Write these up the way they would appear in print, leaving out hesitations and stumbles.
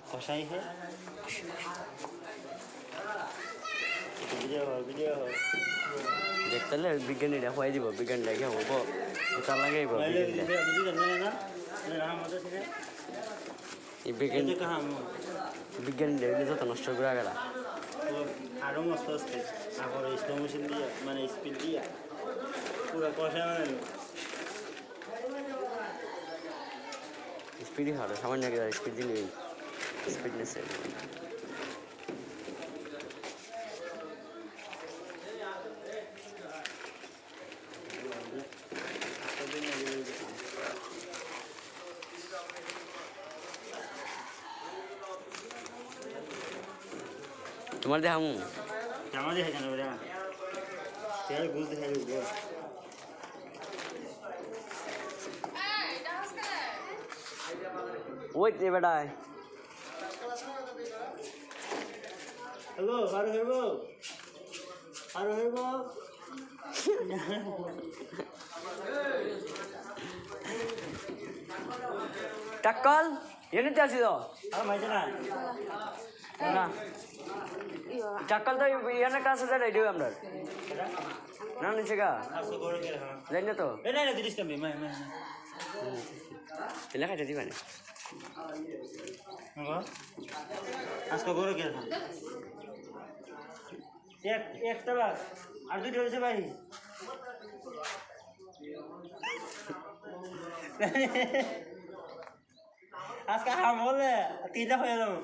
কষাই है ভিডিও দেখতে হলে বিজ্ঞানীরা হয়ে দিব বিজ্ঞানীরা হবো তার লাগে বিজ্ঞানীরা যত নষ্ট করে গেলা আরো মস্ত আসছে তারপর স্লো মেশিন দিয়ে মানে স্পিড দিয়ে পুরো কষা স্পিডই ভালো সামান্য স্পিড দিলে স্পিডনেস তোমার দেখামু আমার দেখা কেন বেটা তেল ঘুষ দেখা দেবো ওই যে বেটা হ্যালো আরো হইব টাক্কল এনে আসি তো আর মাইছে না না টাক্কল তো ইয়ানের কাছে যাই রেডি আমরা না নিচে গা যাই না তো লেখা যেতে পারে আজকে গরু কে একটা বার আর দুটো হয়েছে ভাই আজকে হাম বললে তিনটা হয়ে যাবো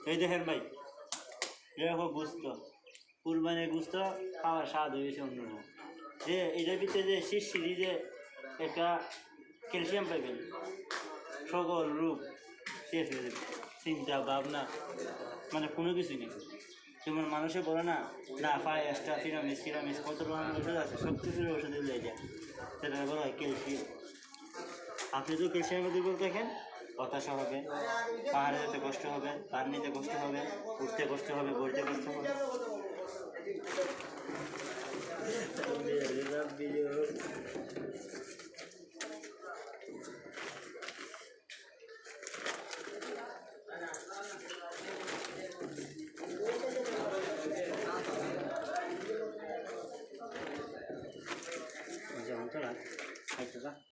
এই দেখেন ভাই এরকম গুস্ত কুরবানির গুস্ত খাওয়ার স্বাদ হয়েছে অন্যরকম যে এটার ভিতরে যে শিরশিরি যে একটা ক্যালসিয়াম পাইবেন সকল রূপ শেষ হয়ে যাবে চিন্তা ভাবনা মানে কোনো কিছু নেই যেমন মানুষে বলে না না ফায়াসটা সিরামিস কত রকমের ওষুধ আছে সব কিছুর ওষুধ দিলে যায় সেটা বলা হয় ক্যালসিয়াম আপনি যদি ক্যালসিয়ামের দুর্বল দেখেন হতাশা হবে পাহাড়ে যেতে কষ্ট হবে পার নিতে কষ্ট হবে উঠতে কষ্ট হবে বইতে কষ্ট হবে